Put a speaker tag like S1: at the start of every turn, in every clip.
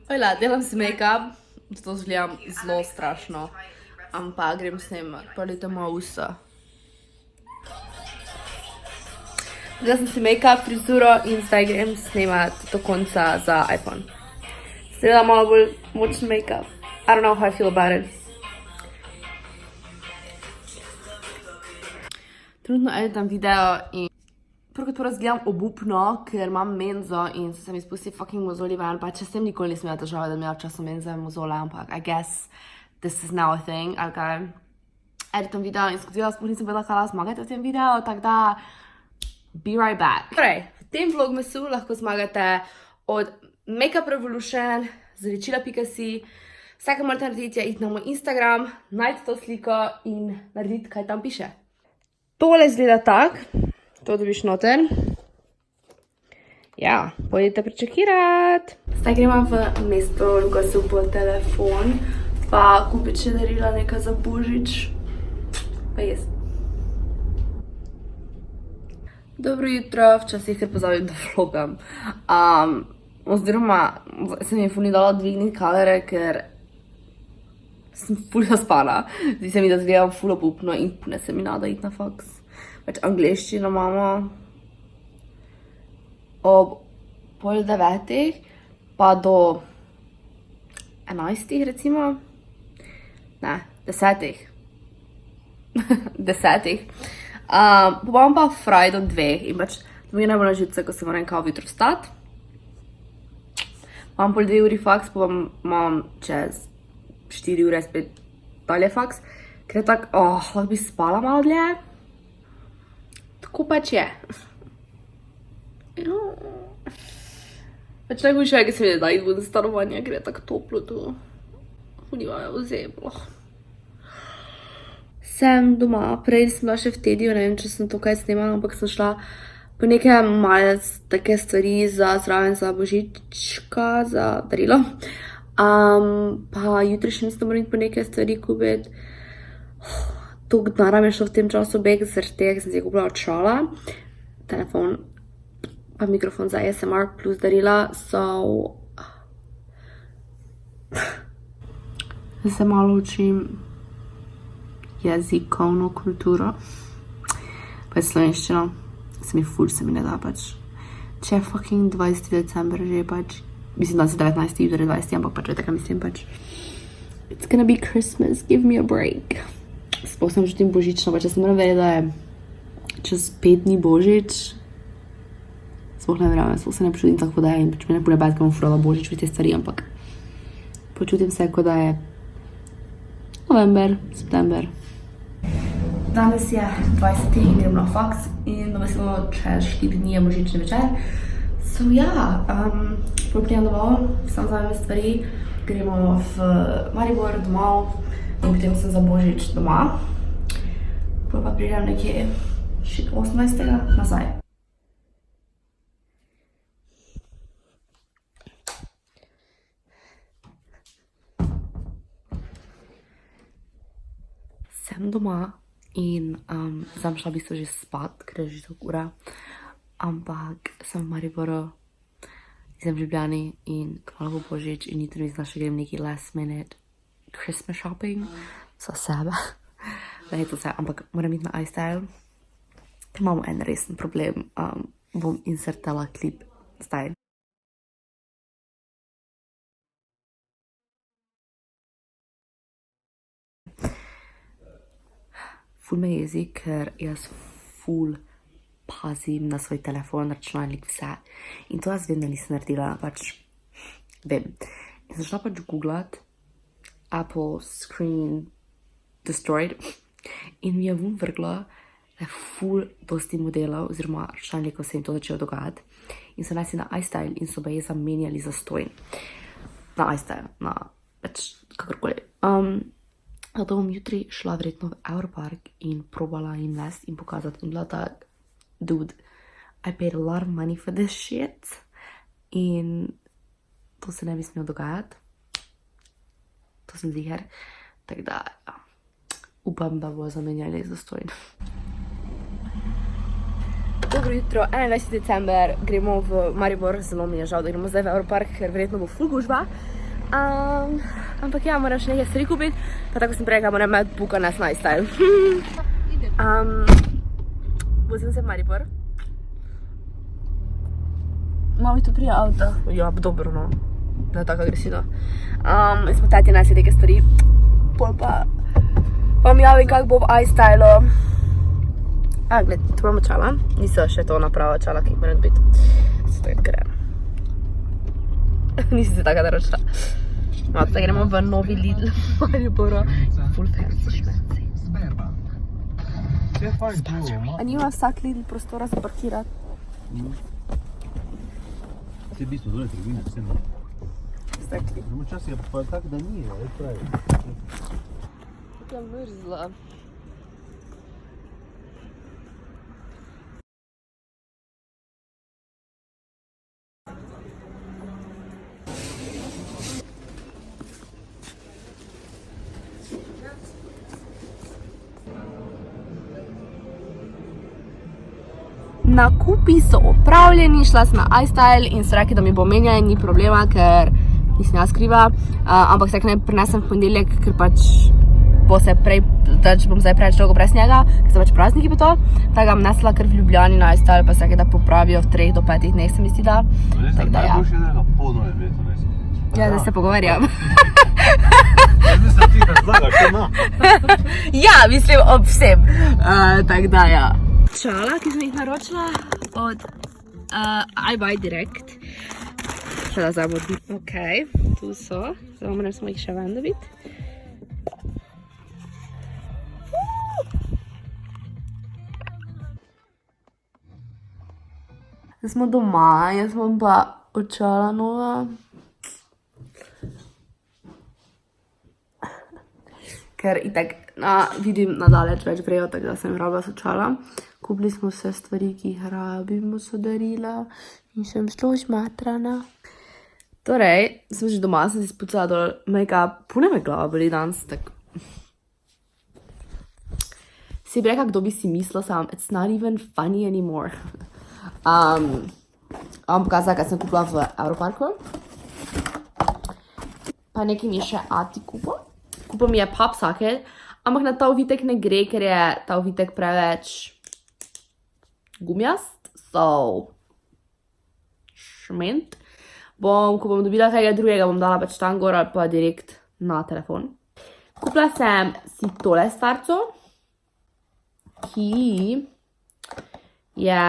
S1: Ojla, delam si make-up, zato izgledam zelo strašno, ampak grem snemat, polite moja usta. Zdaj sem si make-up, frizuro in zdaj grem snemat do konca za iPhone. Zdaj delam malo bolj močen make-up. I don't know how I feel about it. Trenutno editam video in prvo to razgledam obupno, ker imam menzo in se mi spusti fucking mozoli ven, pa če sem nikoli nisem imela težave, da mi imela časom menzo in mozole, ampak I guess this is now a thing, okay. Editam video in skozi sploh nisem vedela, kaj zmagate v tem videu, tako da be right back. Torej, v tem vlogmasu lahko zmagate od Makeup Revolution z ličila.si. Vse, kar morate narediti, je iti na moj Instagram, najti to sliko in narediti, kaj tam piše. Tole izgleda tak, to dobiš noter. Ja, pojdite prečekirati. Zdaj gremo v mesto, ko se po telefon, pa kupiti še darila nekaj za božič, pa jaz. Dobro jutro, včasih kar pozabim, da vlogam. Oziroma, sem jim ful ni dala dvigniti kamere, ker sem ful zaspana. Zdi se mi, da zgledam ful obupno in ne se mi nada iti na faks. Več angleščino imamo ob 8:30 pa do 11 recimo. Ne, 10. 10. Popam pa fraj do 2 in pač to mi je najbolj na živce, ko se moram kao jutro vstati. Imam pol 2 uri faks, pa imam čez 4 ure spet dalje faks, ker je tak, lahko bi spala malo dlje. Tako pač je. Pač najhujše je, ker se mi ne da iti v stanovanje, ker je tako toplo tu. Univajo vzeblo. Sem doma, prej sem bila še v Tediju, ne vem, če sem to kaj snemala, ampak sem šla po neke male take stvari zraven za božička, za darilo. Pa jutri še mislim, da moram iti po neke stvari kupiti. Toliko denarja mi je šlo v tem času beg, zaradi tega, ker sem si kupila očala, telefon, pa mikrofon za ASMR plus darila, so... Zdaj se malo učim jezikovno kulturo, pa je slovenščino. Se mi ne da pač. Če je fucking 20. december že pač, mislim, da se 19. jutri 20. ampak pač vete, kaj mislim pač. It's gonna be Christmas, give me a break. Sploh sem čutim božično, pač jaz ne moram verjeti, da je čez 5 dni božič. Sploh ne verjamem, sploh se ne počutim tako, da je in pač mi ne pune bad, ko bom furala božič v te stvari, ampak počutim se, kot da je november, september. Danes je 20. in grem na faks in domislimo čez 4 dni je božični večer. So ja, prijem domov, sam zavem stvari, gremo v Maribor domov in potem sem za božič doma. Potem pa pridem nekje 18. nazaj. Sem doma. In sem šla v bistvu že spat, ker je že tako ura, ampak sem v Mariboru, sem v Ljubljani in kmalu bo božič in jutri mislim, da še grem neki last minute Christmas shopping za sebe. Da je to vse, ampak moram iti na iStyle, ker imamo en resen problem, bom insertala klip zdaj. Ful me jezi, ker jaz ful pazim na svoj telefon, računalnik, vse. In to jaz vem, da nisem naredila, pač vem. In sem šla pač googlat Apple Screen Destroyed in mi je vrgla, da je ful dosti modelov oziroma računalnikov se jim to začelo dogajati. In so nasi na iStyle in so baje zamenjali zastonj. Na iStyle, na pač kakorkoli. Zato bom jutri šla verjetno v Europark in probala jim nesti in pokazati in bila tak, dude, I paid a lot of money for this shit in to se ne bi smelo dogajati. To sem ziher. Tako da upam, da bo zamenjali zastojno. Dobro jutro, 21. december, gremo v Maribor, zelo mi je žal, da gremo zdaj v Europark, ker verjetno bo ful gužba. Ampak ja, moram še nekaj stvari kupiti, pa tako sem prej, moram imeti buka na iStyle. Vozim se v Maribor. Malo mi tu prija avto. Ja, dobro, no. Ne tako agresivno. Smo tati nasi neke stvari. Pol pa vam javim, kak bo v iStylu. Gled, tu imamo čala. Niso še to naprava čala, ki jih moram biti. Zdaj grem. Nisi se tako naročila. No, zdaj gremo v novi Lidl v Mariboru. Full fancy šmenci. A nima vsak Lidl prostora za parkirati?
S2: Vse v bistvu dole trgovine, vse ne.
S1: Stekli.
S2: Včasih je pa tako, da ni, je pravi.
S1: Tako je mrzla. Nakupi so opravljeni, šla sem na iStyle in so rekli, da mi bo menjaj, ni problema, ker nisem jaz kriva. Ampak se naj prinesem v ponedeljek, ker pač bom zdaj preveč dolgo brez njega, ker so pač prazniki pa to. Tako ga nesla kar v Ljubljani na iStyle, pa se rekli, da popravijo v 3 do 5 dneh, se mi zdi, da. Tako da ja.
S2: Najboljše je, da ga polno je leto, ne si.
S1: Ja, da se pogovarjam.
S2: Jaz mislim, ti razlagaš, to na.
S1: Ja, mislim ob vsem. Tako da ja. Čala, ki sem jih naročila od iBuy Direct. Še da zdaj bodo. Ok, tu so. Zdaj moram samo jih še ven dobiti. Zdaj smo doma, jaz imam pa očala nova. Ker itak vidim nadaleč več brejo, tako da sem rabila očala. Kupili smo vse stvari, ki jih rabimo, so darila in sem zelo žmatrana. Torej, sem že doma, sem si spucala dol make-up, pune me glava boli danes, tako. Si bi rekla, kdo bi si mislila sam, it's not even funny anymore. Vam pokazala, kaj sem kupila v Europarku. Pa nekaj mi je še Ati kupila. Kupila mi je Pop Socket, ampak na ta ovitek ne gre, ker je ta ovitek preveč gumijast, so šment. Ko bom dobila kaj drugega, bom dala pač tam gor ali pa direkt na telefon. Kupila sem si tole stvarco, ki je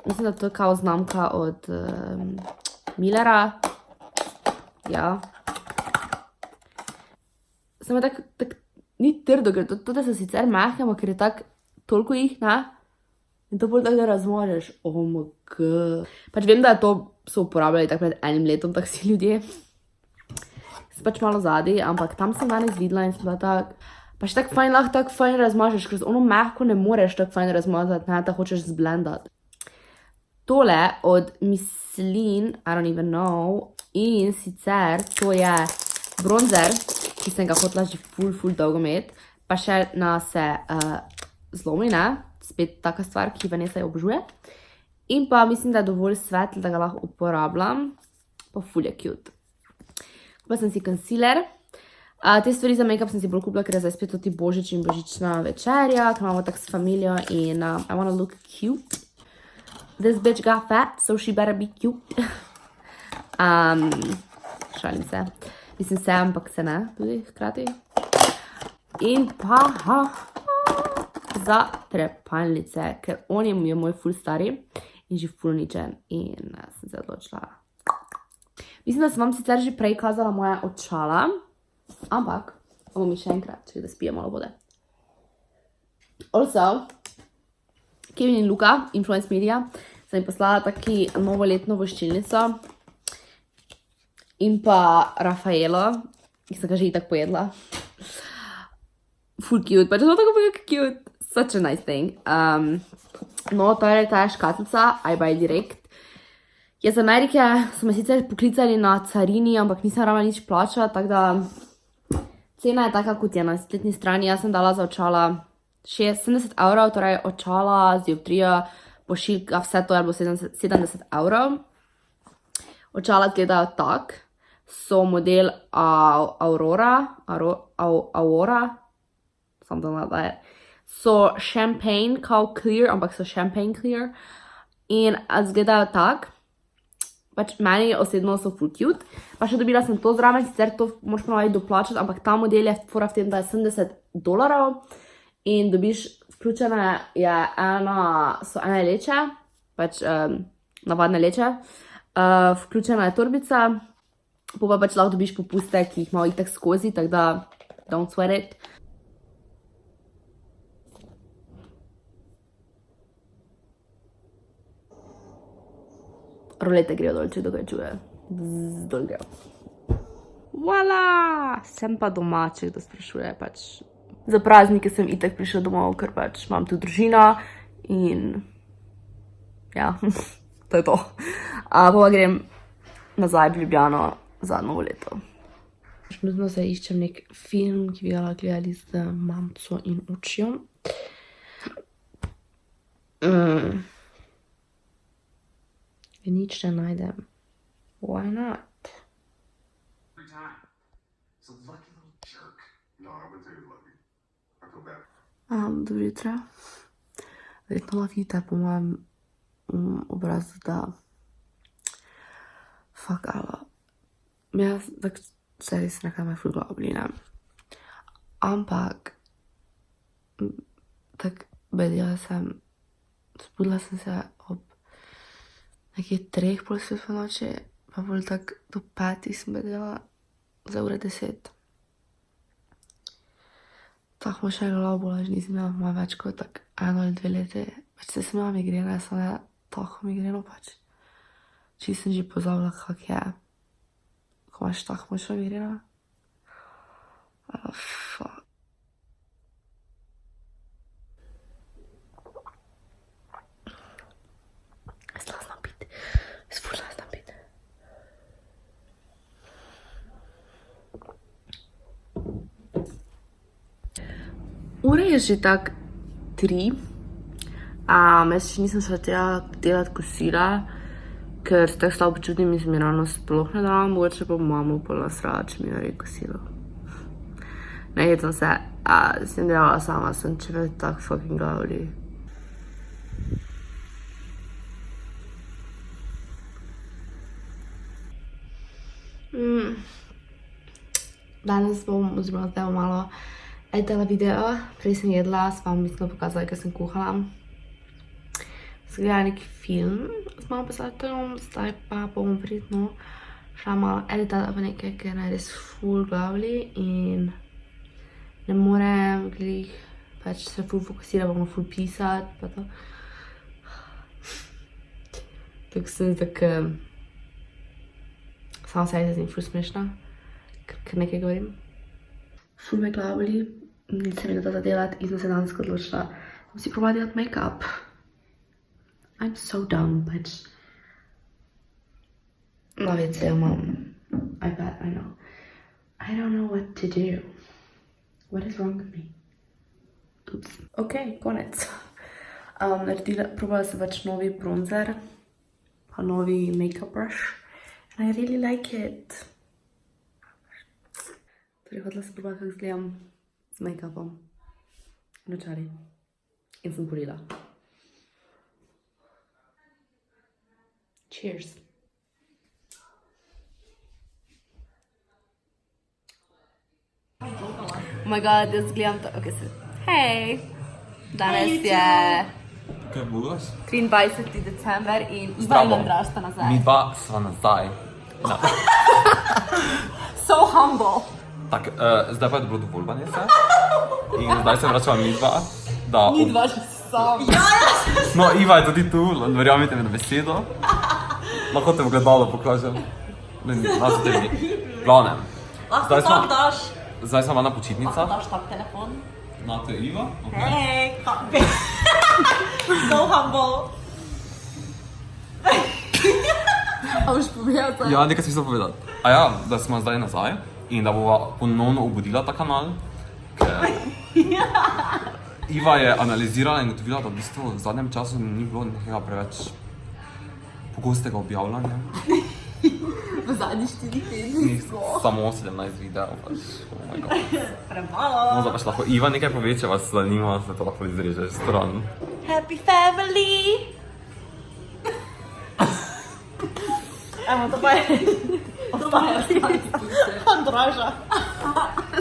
S1: mislim, da to je kao znamka od Millera. Ja. Samo tako, ni trdo, ker to da so sicer mehke, ampak ker je tako, toliko jih, ne? In to bolj tako da razmožeš, Pač vem, da to so uporabljali tako pred 1 letom, tako si ljudje. Sem pač malo zadaj, ampak tam sem danes videla in sem bila tako, pač tako fajn lahko tako fajn razmažeš, ker ono mehko ne moreš tako fajn razmazati, ne, da hočeš zblendati. Tole od Misselin, I don't even know, in sicer to je bronzer, ki sem ga hotela že ful dolgo imeti, pa še na se zlomi, ne, spet taka stvar, ki Vanessa jo obožuje. In pa mislim, da je dovolj svetl, da ga lahko uporabljam, pa ful je cute. Kupila sem si concealer. Te stvari za make-up sem si bolj kupila, ker je zdaj spet ti božič in božična večerja, ker imamo tako s familijo in I wanna look cute. This bitch got fat, so she better be cute. Šalim se. Mislim se, ampak se ne, tudi hkrati. In pa za trepalnice, ker on je moj ful stari in že ful ničen in sem se odločila. Mislim, da sem vam sicer že prej kazala moja očala, ampak bomo mi še enkrat, če da spijem malo vode. Also, Kevin in Luka, Influence Media, sem jim poslala taki novoletno voščilnico in pa Rafaelo, ki sem ga že itak pojedla. Full cute, pač to tako cute. Such a nice thing. No, to je ta škatlica, iBuy Direct. Iz Amerike so me sicer poklicali na carini, ampak nisem ravno nič plačala, tako da cena je taka, kot je na spletni strani. Jaz sem dala za očala 70 €, torej očala z dioptrijo pošiljka, vse to je bilo 70 evrov. Očala gledajo tak, so model Aurora, something like that. So champagne, kao clear, ampak so champagne clear. In izgledajo tak. Pač meni osebno so full cute. Pa še dobila sem to zraven, sicer to moraš ponoviti doplačati, ampak ta model je fora v tem, da je $70 in dobiš vključene so ene leče, pač navadne leče, vključena je torbica, pa pač lahko dobiš popuste, ki jih malo itak skozi, tako da don't sweat it. Rolete grejo dol, če dokaj čuje. Dol grejo. Voila! Sem pa doma, če kdo sprašuje, pač. Za praznike sem itak prišla domov, ker pač imam tu družina in ja, to je to. Pa grem nazaj v Ljubljano za novo leto. Trenutno se iščem nek film, ki bi ga gledali z mamco in očjo. In nič ne najdem. Why not? Dobro jutro. Verjetno lahko vidite po mojem obrazu, da fuck ava. Jaz tako se res nekaj me ful glava boli, ne. Ampak tako bedela sem, zbudila sem se ob nekje 3 pol 7 po noči, pa bolj tako do 5 sem bedela, za ure 10. Tako me še glava bola, že nisem imela moja več kot tak 1 ali 2 leti. Pač se sem imela migrena, jaz sem imela tako migreno pač. Čisto sem že pozabila, kak je. Ko imaš tako močno migrena. Fuck. Ura je že tak 3. Jaz še nisem šla delati kosila, ker se tako slabo počutim in se mi ravno sploh ne dam. Mogoče pa mamo pol nasrala, če mi naredi kosilo. Ne, jetam se, sem delala sama, sem če tako fucking glava boli. Danes bom oziroma zdaj malo editala video, prej sem jedla, s vam mislim pokazala, ker sem kuhala. Zgledala neki film z malo pisateljem, zdaj pa bom prijetno šla malo editala v nekaj, ker je res ful glavli in ne morem glih pač se ful fokusirati, bomo ful pisati, pa to. Tako sem tako, sama se zim ful smešna, ker nekaj govorim. Ful me glava boli, nisem vedela da delati in sem se danes odločila, da si probala delati make-up. I'm so dumb, pač. Na WC-ju imam iPad, I know. I don't know what to do. What is wrong with me? Oops. Ok, konec. Probala sem pač novi bronzer, pa novi make-up brush. And I really like it. Torej, hodila sem probala, kako izgledam z make-upom in očali. In sem kurila. Cheers. Oh my god, jaz gledam to. Ok, se. Hej! Danes je
S2: Kaj bogaš?
S1: 23. december in Iva in Andraž sta nazaj.
S2: Mi dva sva nazaj.
S1: So humble.
S2: Tak, zdaj pa je bilo dovoljbanje se. In zdaj se vračava mi dva.
S1: Mi dva že sam.
S2: No, Iva je tudi tu, verjamite mi na besedo. Lahko te v gledalo pokažem. Nas te vidi. Glavnem.
S3: Lahko tam daš.
S2: Zdaj sem na počitnicah.
S3: Lahko daš tak telefon.
S2: Na to je Iva.
S3: Hej, so humble.
S1: A boš povedal?
S2: Ja, nekaj sem mislil povedati. A ja, da smo zdaj nazaj in da bova ponovno obudila ta kanal. Iva je analizirala in ugotovila, da v bistvu v zadnjem času ni bilo nekega preveč pogostega objavljanja.
S1: V zadnjih 4 tednih.
S2: Samo 17 videov, pač, oh my god.
S3: Premalo.
S2: No, zdaj pač lahko Iva nekaj pove, če vas zanima, se to lahko izrežeš stran.
S3: Happy family. Evo, to pa je. Andraža.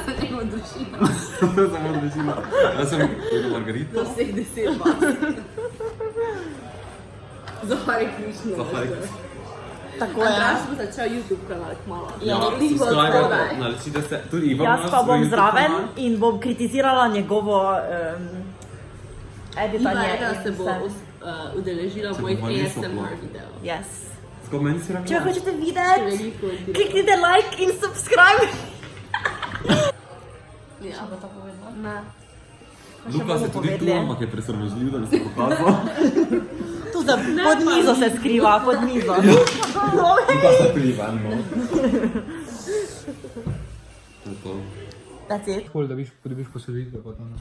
S1: Zanima družina.
S2: To je samo odličina. Jaz sem jedel margarito.
S1: Vseh 10 vas. Zahari Krišno.
S2: Zahari Krišno.
S3: Tako je.
S1: Andraž bo začel YouTube kanal kmalo.
S2: Ja, subscribe, naličite se. Tudi Iva ima
S3: Jaz pa
S2: svoj
S3: bom
S2: YouTube
S3: zraven
S2: kanal.
S3: in bom kritizirala njegovo editanje.
S1: Iva
S3: in
S1: se bo
S3: vse.
S1: udeležila
S2: Se
S1: mojih
S2: bo res
S1: ASMR
S2: oplo.
S1: video.
S3: Yes.
S2: Skoro meni si rekla?
S3: Če me hočete videti,
S1: Veliko je
S3: kliknite like in subscribe.
S1: Ja.
S3: Ne.
S2: Lukas je
S3: bomo
S2: tudi tu,
S3: povedali.
S2: ampak je presramežljiv, da bi se pokazal.
S3: Tu pod mizo se skriva, pod mizo.
S2: Lukas je tudi ven, no. To je to.
S3: That's it.
S4: Pol, da dobiš posoditve, pa to ne.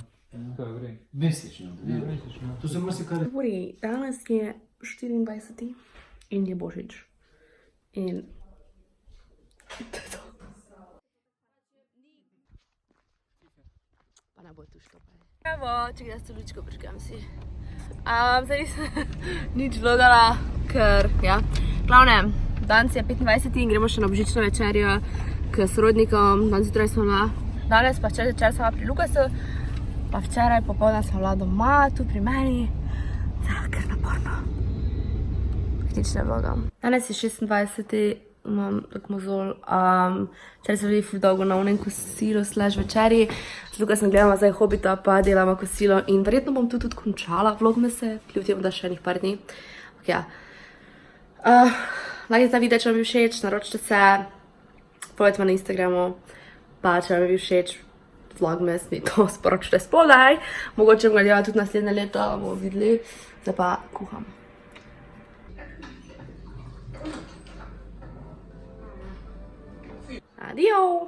S4: To je vrej.
S5: Mesečno.
S4: Mesečno.
S5: To se marsikaj.
S1: Govori, danes je 24. in je Božič. In to je to. Pa ne bo tu štopaj. Evo, če jaz to lučko prižgam si. Zdaj nisem nič vlogala, ker, ja. Glavnem, danes je 25. in gremo še na božično večerjo k sorodnikom. Danes zjutraj smo bila, danes pa včeraj sem bila pri Lukasu, pa včeraj popoldne sem bila doma, tu pri meni. Ker naporno. Nič ne vlogam. Danes je 26. imam tak mozol. Včeraj smo bili ful dolgo na onem kosilu / večerji. Z Lukasom gledamo zdaj Hobita, pa delamo kosilo in verjetno bom tu tudi končala vlogmase, kljub temu, da še enih par dni. Ok, ja. Lajkajte ta video, če vam je všeč, naročite se, povedite me na Instagramu, pa če vam je všeč vlogmas, mi to sporočite spodaj. Mogoče bom ga delala tudi naslednje leto, bomo videli. Zdaj pa kuham. Adijo!